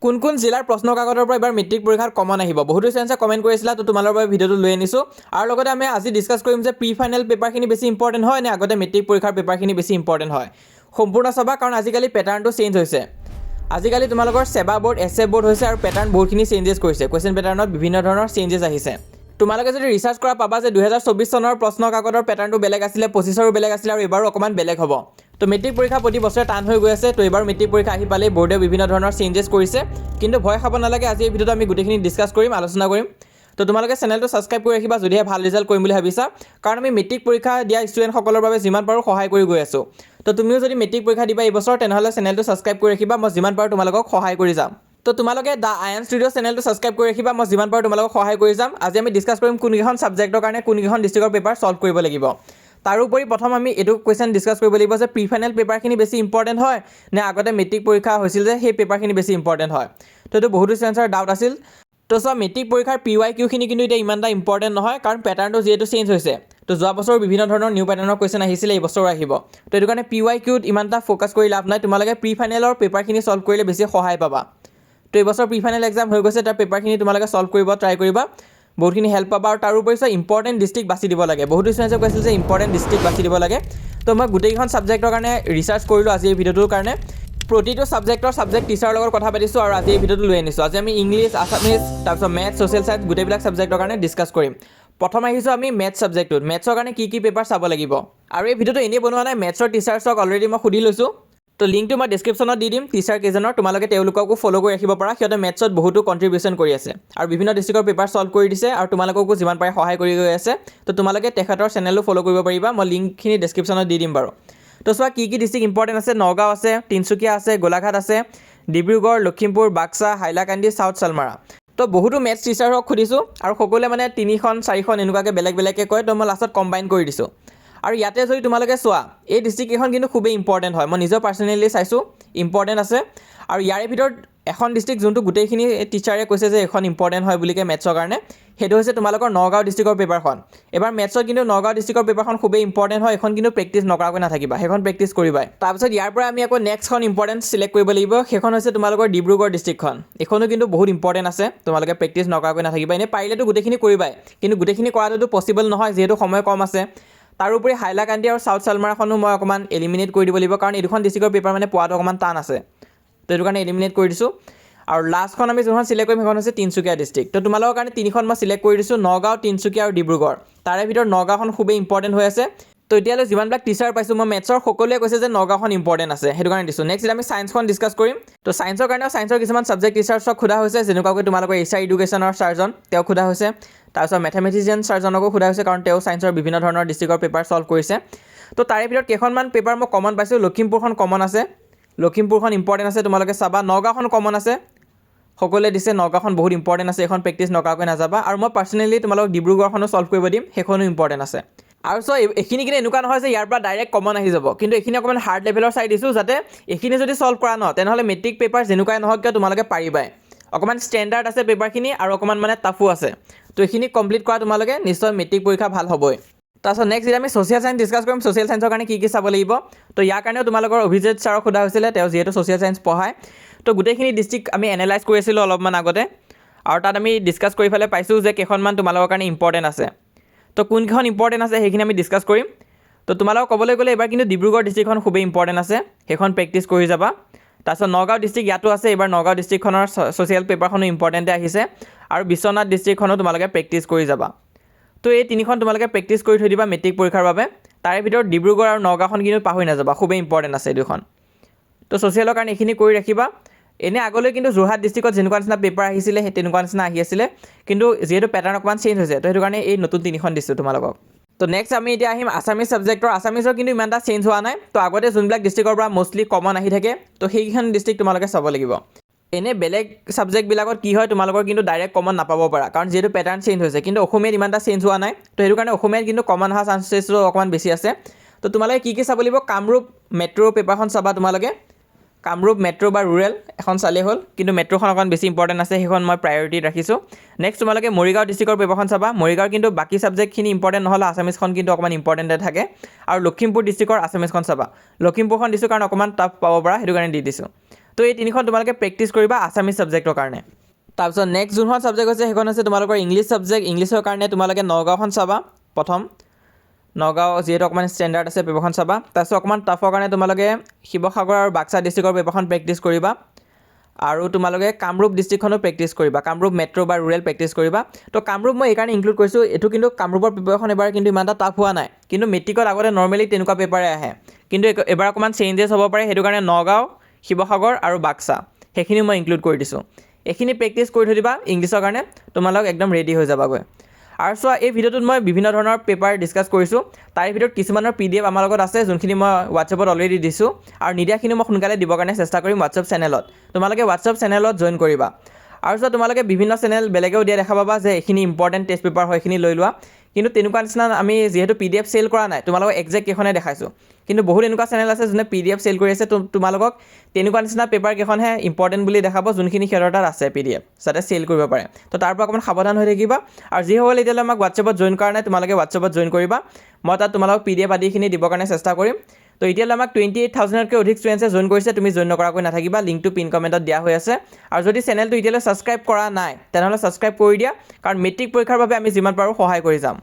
কোন কোন জিলাৰ প্ৰশ্ন কাকতৰ পৰা এবাৰ মেট্ৰিক পৰীক্ষাত কমন আহিব বহুতো ষ্টুডেণ্টছে কমেণ্ট কৰিছিলা তো তোমালোকৰ বাবে ভিডিঅ'টো লৈ আনিছোঁ আৰু লগতে আমি আজি ডিছকাছ কৰিম যে প্ৰি ফাইনেল পেপাৰখিনি বেছি ইম্পৰ্টেণ্ট হয় নে আগতে মেট্ৰিক পৰীক্ষাৰ পেপাৰখিনি বেছি ইম্পৰ্টেণ্ট হয় সম্পূৰ্ণ চাবা কাৰণ আজিকালি পেটাৰ্ণটো চেঞ্জ হৈছে আজিকালি তোমালোকৰ সেবা বোৰ্ড এছএ বোৰ্ড হৈছে আৰু পেটাৰ্ণ বহুতখিনি চেঞ্জেছ কৰিছে কুৱেশ্যন পেটাৰ্ণত বিভিন্ন ধৰণৰ চেঞ্জেছ আহিছে তোমালোকে যদি ৰিচাৰ্চ কৰা পাবা যে 2024 চনৰ প্ৰশ্ন কাকতৰ পেটাৰ্ণটো বেলেগ আছিলে 25ৰো বেলেগ আছিলে আৰু এবাৰো অকণমান বেলেগ হ'ব তো মেট্ৰিক পৰীক্ষা প্ৰতি বছৰে টান হৈ গৈ আছে তো এবাৰ মেট্ৰিক পৰীক্ষা আহি পালে বোৰ্ডে বিভিন্ন ধৰণৰ চেঞ্জেছ কৰিছে কিন্তু ভয় খাব নালাগে আজি এই ভিডিঅ'টো আমি গোটেইখিনি ডিছকাছ কৰিম আলোচনা কৰিম তো তোমালোকে চেনেলটো ছাবস্ক্ৰাইব কৰি ৰাখিবা যদিহে ভাল ৰিজাল্ট কৰিম বুলি ভাবিছা কাৰণ আমি মেট্ৰিক পৰীক্ষা দিয়া ষ্টুডেণ্টসকলৰ বাবে যিমান পাৰোঁ সহায় কৰি গৈ আছোঁ তো তুমিও যদি মেট্ৰিক পৰীক্ষা দিবা এই বছৰ তেনেহ'লে চেনেলটো ছাবস্ক্ৰাইব কৰি ৰাখিবা মই যিমান পাৰোঁ তোমালোকক সহায় কৰি যাম তো তোমালোকে দা আয়ন ষ্টুডিঅ' চেনেলটো ছাবস্ক্ৰাইব কৰি ৰাখিবা মই যিমান পাৰোঁ তোমালোকক সহায় কৰি যাম আজি আমি ডিছকাছ কৰিম কোনকেইখন ছাবজেক্টৰ কাৰণে কোনকেইখন ডিষ্ট্ৰিক্টৰ পেপাৰ ছল্ভ কৰিব লাগিব তাৰোপৰি প্ৰথম আমি এইটো কুৱেশ্যন ডিছকাছ কৰিব লাগিব যে প্ৰি ফাইনেল পেপাৰখিনি বেছি ইম্পৰ্টেণ্ট হয় নে আগতে মেট্ৰিক পৰীক্ষা হৈছিল যে সেই পেপাৰখিনি বেছি ইম্পৰ্টেণ্ট হয় তো এইটো বহুতো ষ্টুডেণ্টছৰ ডাউট আছিল তো চোৱা মেট্ৰিক পৰীক্ষাৰ PYQখিনি কিন্তু এতিয়া ইমান এটা ইম্পৰ্টেণ্ট নহয় কাৰণ পেটাৰ্ণটো যিহেতু চেঞ্জ হৈছে তো যোৱা বছৰ বিভিন্ন ধৰণৰ নিউ পেটাৰ্ণৰ কুৱেশ্যন আহিছিলে এই বছৰো আহিব তো এইটো কাৰণে PYQত ইমান এটা ফ'কাছ কৰি লাভ নাই তোমালোকে প্ৰি ফাইনেলৰ পেপাৰখিনি ছল্ভ কৰিলে বেছি সহায় পাবা তো এই বছৰ প্ৰি ফাইনেল এক্সাম হৈ গৈছে তাৰ পেপাৰখিনি তোমালোকে ছল্ভ কৰিব ট্ৰাই কৰিবা বহুতখিনি হেল্প পাবা আৰু তাৰোপৰি ইম্পৰ্টেণ্ট ডিষ্ট্ৰিক্ট বাছি দিব লাগে বহুতো ষ্টুডেণ্টছে কৈছিল যে ইম্পৰ্টেণ্ট ডিষ্ট্ৰিক্ট বাছি দিব লাগে তো মই গোটেইকেইখন ছাবজেক্টৰ কাৰণে ৰিচাৰ্চ কৰিলোঁ আজি এই ভিডিঅ'টোৰ কাৰণে প্ৰতিটো ছাবজেক্টৰ ছাবজেক্ট টিচাৰৰ লগত কথা পাতিছোঁ আৰু আজি এই ভিডিঅ'টো লৈ আনিছোঁ আজি আমি ইংলিছ আছামিজ তাৰপিছত মেথছ ছ'চিয়েল চায়েন্স গোটেইবিলাক ছাবজেক্টৰ কাৰণে ডিছকাছ কৰিম প্ৰথম আহিছোঁ আমি মেথছ ছাবজেক্টটোত মেথছৰ কাৰণে কি পেপাৰ চাব লাগিব আৰু এই ভিডিঅ'টো এনেই বনোৱা নাই মেথছৰ টিচাৰ্ছক অলৰেডি মই সুধি লৈছোঁ তো লিংকটো মই ডেছক্ৰিপশ্যনত দি দিম টিচাৰ কেইজনৰ তোমালোকে তেওঁলোককো ফ'ল' কৰি ৰাখিব পাৰা সিহঁতে মেথছত বহুতো কণ্ট্ৰিবিউশ্যন কৰি আছে আৰু বিভিন্ন ডিষ্ট্ৰিক্টৰ পেপাৰ ছল্ভ কৰি দিছে আৰু তোমালোককো যিমান পাৰে সহায় কৰি গৈ আছে তো তোমালোকে তেখেতৰ চেনেলো ফ'ল' কৰিব পাৰিবা মই লিংকখিনি ডেছক্ৰিপশ্যনত দি দিম বাৰু তো চোৱা কি ডিষ্ট্ৰিক্ট ইম্পৰ্টেণ্ট আছে নগাঁও আছে তিনিচুকীয়া আছে গোলাঘাট আছে ডিব্ৰুগড় লখিমপুৰ বাক্সা হাইলাকান্দি চাউথ চালমাৰা তো বহুতো মেথছ টিচাৰক সুধিছোঁ আৰু সকলোৱে মানে 3খন 4খন এনেকুৱাকৈ বেলেগকৈ কয় তো মই লাষ্টত কম্বাইন কৰি দিছোঁ আৰু ইয়াতে যদি তোমালোকে চোৱা এই ডিষ্ট্ৰিক্টকেইখন কিন্তু খুবেই ইম্পৰ্টেণ্ট হয় মই নিজৰ পাৰ্চনেলি চাইছোঁ ইম্পৰ্টেণ্ট আছে আৰু ইয়াৰে ভিতৰত এখন ডিষ্ট্ৰিক্ট যোনটো গোটেইখিনি টিচাৰে কৈছে যে এখন ইম্পৰ্টেণ্ট হয় বুলিকৈ মেথছৰ কাৰণে সেইটো হৈছে তোমালোকৰ নগাঁও ডিষ্ট্ৰিক্টৰ পেপাৰখন এবাৰ মেথছৰ কিন্তু নগাঁও ডিষ্ট্ৰিক্টৰ পেপাৰখন খুবেই ইম্পৰ্টেণ্ট হয় এখন কিন্তু প্ৰেক্টিছ নকৰাকৈ নাথাকিবা সেইখন প্ৰেক্টিছ কৰিবাই তাৰপিছত ইয়াৰ পৰা আমি আকৌ নেক্সটখন ইম্পৰ্টেণ্ট চিলেক্ট কৰিব লাগিব সেইখন হৈছে তোমালোকৰ ডিব্ৰুগড় ডিষ্ট্ৰিক্টখন এইখনো কিন্তু বহুত ইম্পৰ্টেণ্ট আছে তোমালোকে প্ৰেক্টিছ নকৰাকৈ নাথাকিবা এনেই পাৰিলেতো গোটেইখিনি কৰিবাই কিন্তু গোটেইখিনি কৰাটোতো পচিবল নহয় যিহেতু সময় কম আছে তাৰোপৰি হাইলাকান্দি আৰু চাউথ চালমাৰাখনো মই অকণমান এলিমিনেট কৰি দিব লাগিব কাৰণ এই দুখন ডিষ্ট্ৰিক্টৰ পেপাৰ মানে পোৱাটো অকণমান টান আছে তো এইটো কাৰণে এলিমিনেট কৰি দিছোঁ আৰু লাষ্টখন আমি যোনখন চিলেক্ট কৰিম সেইখন হৈছে তিনিচুকীয়া ডিষ্ট্ৰিক্ট তো তোমালোকৰ কাৰণে 3খন মই চিলেক্ট কৰি দিছোঁ নগাঁও তিনিচুকীয়া আৰু ডিব্ৰুগড় তাৰে ভিতৰত নগাঁওখন খুবেই ইম্পৰ্টেণ্ট হৈ আছে তো এতিয়ালৈ যিমানবিলাক টিচাৰ পাইছোঁ মই মেথছৰ সকলোৱে কৈছে যে নগাঁওখন ইম্পৰ্টেণ্ট আছে সেইটো কাৰণে দিছোঁ নেক্সট আমি ছায়েন্সখন ডিছকাছ কৰিম তো ছায়েন্সৰ কাৰণেও ছায়েন্সৰ কিছুমান ছাবজেক্ট টিচাৰ্ছক সোধা হৈছে যেনেকুৱাকৈ তোমালোকৰ HR এডুকেশ্যনৰ ছাৰজন তেওঁক সোধা হৈছে তাৰপিছত মেথমেটিচিয়ান ছাৰজনকো সোধা হৈছে কাৰণ তেওঁ ছায়েন্সৰ বিভিন্ন ধৰণৰ ডিষ্ট্ৰিক্টৰ পেপাৰ ছল্ভ কৰিছে তো তাৰে ভিতৰত কেইখনমান পেপাৰ মই কমন পাইছোঁ লখিমপুৰখন কমন আছে লখিমপুৰখন ইম্পৰ্টেণ্ট আছে তোমালোকে চাবা নগাঁওখন কমন আছে সকলোৱে দিছে নগাঁওখন বহুত ইম্পৰ্টেণ্ট আছে এখন প্ৰেক্টিছ নকৰাকৈ নাযাবা আৰু মই পাৰ্চনেলি তোমালোকক ডিব্ৰুগড়খনো ছল্ভ কৰিব দিম সেইখনো ইম্পৰ্টেণ্ট আছে আৰু চ' এইখিনি কিন্তু এনেকুৱা নহয় যে ইয়াৰ পৰা ডাইৰেক্ট কমন আহি যাব কিন্তু এইখিনি অকণমান হাৰ্ড লেভেলৰ চাই দিছোঁ যাতে এইখিনি যদি ছল্ভ কৰা ন তেনেহ'লে মেট্ৰিক পেপাৰ যেনেকুৱাই নহওক কিয় তোমালোকে পাৰিবাই অকণমান ষ্টেণ্ডাৰ্ড আছে পেপাৰখিনি আৰু অকণমান মানে টাফো আছে তো এইখিনি কমপ্লিট কৰা তোমালোকে নিশ্চয় মেট্ৰিক পৰীক্ষা ভাল হ'বই তাৰপিছত নেক্সট যেতিয়া আমি ছ'চিয়েল চায়েন্স ডিছকাছ কৰিম ছ'চিয়েল চায়েন্সৰ কাৰণে কি চাব লাগিব তো ইয়াৰ কাৰণেও তোমালোকৰ অভিজিত ছাৰক সোধা হৈছিলে তেওঁ যিহেতু ছ'চিয়েল চায়েন্স পঢ়ায় তো গোটেইখিনি ডিষ্ট্ৰিক্ট আমি এনালাইজ কৰি আছিলোঁ অলপমান আগতে আৰু তাত আমি ডিছকাছ কৰি পেলাই পাইছোঁ যে কেইখনমান তোমালোকৰ কাৰণে ইম্পৰ্টেণ্ট আছে তো কোনকেইখন ইম্পৰ্টেণ্ট আছে সেইখিনি আমি ডিছকাছ কৰিম তো তোমালোকক ক'বলৈ গ'লে এবাৰ কিন্তু ডিব্ৰুগড় ডিষ্ট্ৰিক্টখন খুবেই ইম্পৰ্টেণ্ট আছে সেইখন প্ৰেক্টিছ কৰি যাবা তাৰপিছত নগাঁও ডিষ্ট্ৰিক্ট ইয়াতো আছে এইবাৰ নগাঁও ডিষ্ট্ৰিক্টখনৰ ছ'চিয়েল পেপাৰখনো ইম্পৰ্টেণ্টে আহিছে আৰু বিশ্বনাথ ডিষ্ট্ৰিক্টখনো তোমালোকে প্ৰেক্টিছ কৰি যাবা তো এই 3খন তোমালোকে প্ৰেক্টিছ কৰি থৈ দিবা মেট্ৰিক পৰীক্ষাৰ বাবে তাৰে ভিতৰত ডিব্ৰুগড় আৰু নগাঁওখন কিন্তু পাহৰি নাযাবা খুবেই ইম্পৰ্টেণ্ট আছে এই দুখন তো ছ'চিয়েলৰ কাৰণে এইখিনি কৰি ৰাখিবা এনে আগলৈ কিন্তু যোৰহাট ডিষ্ট্ৰিক্টত যেনেকুৱা নিচিনা পেপাৰ আহিছিলে সেই তেনেকুৱা নিচিনা আহি আছিলে কিন্তু যিহেতু পেটাৰ্ণ অকণমান চেঞ্জ হৈছে তো সেইটো কাৰণে এই নতুন 3খন দিছোঁ তোমালোকক তো নেক্সট আমি এতিয়া আহিম আছামিজ ছাবজেক্টৰ আছামিজৰ কিন্তু ইমান এটা চেঞ্জ হোৱা নাই তো আগতে যোনবিলাক ডিষ্ট্ৰিক্টৰ পৰা মষ্টলি কমন আহি থাকে তো সেইকেইখন ডিষ্ট্ৰিক্ট তোমালোকে চাব লাগিব এনে বেলেগ ছাবজেক্টবিলাকত কি হয় তোমালোকৰ কিন্তু ডাইৰেক্ট কমন নাপাব পাৰা কাৰণ যিহেতু পেটাৰ্ণ চেঞ্জ হৈছে কিন্তু অসমীয়াত ইমান এটা চেঞ্জ হোৱা নাই তো সেইটো কাৰণে অসমীয়াত কিন্তু কমন অহা চান্সেছটো অকণমান বেছি আছে তো তোমালোকে কি চাব লাগিব কামৰূপ মেট্ৰ' পেপাৰখন চাবা তোমালোকে কামৰূপ মেট্ৰ' বা ৰুৰেল এখন চালেই হ'ল কিন্তু মেট্ৰ'খন অকণমান বেছি ইম্পৰ্টেণ্ট আছে সেইখন মই প্ৰায়ৰিটিত ৰাখিছোঁ নেক্সট তোমালোকে মৰিগাঁও ডিষ্ট্ৰিক্টৰ পেপাৰখন চাবা মৰিগাঁৱৰ কিন্তু বাকী ছাবজেক্টখিনি ইম্পৰ্টেণ্ট নহ'লে আছামিজখন কিন্তু অকণমান ইম্পৰ্টেণ্টে থাকে আৰু লখিমপুৰ ডিষ্ট্ৰিক্টৰ আছামিজখন চাবা লখিমপুৰখন দিছোঁ কাৰণ অকণমান টাফ পাব পৰা সেইটো কাৰণে দি দিছোঁ তো এই তিনিখন তোমালোকে প্ৰেক্টিছ কৰিবা আছামিজ ছাবজেক্টৰ কাৰণে তাৰপিছত নেক্সট যোনখন ছাবজেক্ট হৈছে সেইখন হৈছে তোমালোকৰ ইংলিছ ছাবজেক্ট ইংলিছৰ কাৰণে তোমালোকে নগাঁওখন চাবা প্ৰথম নগাঁও যিহেতু অকণমান ষ্টেণ্ডাৰ্ড আছে পেপাৰখন চাবা তাৰপিছত অকণমান টাফৰ কাৰণে তোমালোকে শিৱসাগৰ আৰু বাক্সা ডিষ্ট্ৰিক্টৰ পেপাৰখন প্ৰেক্টিছ কৰিবা আৰু তোমালোকে কামৰূপ ডিষ্ট্ৰিক্টখনো প্ৰেক্টিছ কৰিবা কামৰূপ মেট্ৰ' বা ৰুৰেল প্ৰেক্টিছ কৰিবা তো কামৰূপ মই এইকাৰণে ইনক্লুড কৰিছোঁ এইটো কিন্তু কামৰূপৰ পেপাৰখন এবাৰ কিন্তু ইমান এটা টাফ হোৱা নাই কিন্তু মেট্ৰিকত আগতে নৰ্মেলি তেনেকুৱা পেপাৰে আহে কিন্তু এবাৰ অকণমান চেঞ্জেছ হ'ব পাৰে সেইটো কাৰণে নগাঁও শিৱসাগৰ আৰু বাক্সা সেইখিনি মই ইনক্লুড কৰি দিছোঁ এইখিনি প্ৰেক্টিছ কৰি থৈ দিবা ইংলিছৰ কাৰণে তোমালোক একদম ৰেডি হৈ যাবাগৈ আৰু চোৱা এই ভিডিঅ'টোত মই বিভিন্ন ধৰণৰ পেপাৰ ডিছকাছ কৰিছোঁ তাৰে ভিতৰত কিছুমানৰ PDF আমাৰ লগত আছে যোনখিনি মই হোৱাটছএপত অলৰেডি দিছোঁ আৰু নিদিয়াখিনি মই সোনকালে দিবৰ কাৰণে চেষ্টা কৰিম হোৱাটছএপ চেনেলত তোমালোকে হোৱাটছএপ চেনেলত জইন কৰিবা আৰু চোৱা তোমালোকে বিভিন্ন চেনেল বেলেগেও দিয়া দেখা পাবা যে এইখিনি ইম্পৰ্টেণ্ট টেষ্ট পেপাৰ হয় এইখিনি লৈ লোৱা কিন্তু তেনেকুৱা নিচিনা আমি যিহেতু PDF চেল কৰা নাই তোমালোকক এক্সেক্ট কেইখনে দেখাইছোঁ কিন্তু বহুত এনেকুৱা চেনেল আছে যোনে PDF চেল কৰি আছে তোমালোকক তেনেকুৱা নিচিনা পেপাৰ কেইখনহে ইম্পৰ্টেণ্ট বুলি দেখাব যোনখিনি সিহঁতৰ তাত আছে PDF যাতে চেল কৰিব পাৰে তো তাৰ পৰা অকণমান সাৱধান হৈ থাকিবা আৰু যিসকলে এতিয়ালৈ আমাক হোৱাটছএপত জইন কৰা নাই তোমালোকে হোৱাটছএপত জইন কৰিবা মই তাত তোমালোকক PDF আদিখিনি দিবৰ কাৰণে চেষ্টা কৰিম তো এতিয়ালৈ আমাক 28,000তকৈ অধিক ষ্টুডেণ্টছে জইন কৰিছে তুমি জইন নকৰাকৈ নাথাকিবা লিংকটো পিন কমেণ্টত দিয়া হৈ আছে আৰু যদি চেনেলটো এতিয়ালৈ ছাবস্ক্ৰাইব কৰা নাই তেনেহ'লে ছাবস্ক্ৰাইব কৰি দিয়া কাৰণ মেট্ৰিক পৰীক্ষাৰ বাবে আমি যিমান পাৰোঁ সহায় কৰি যাম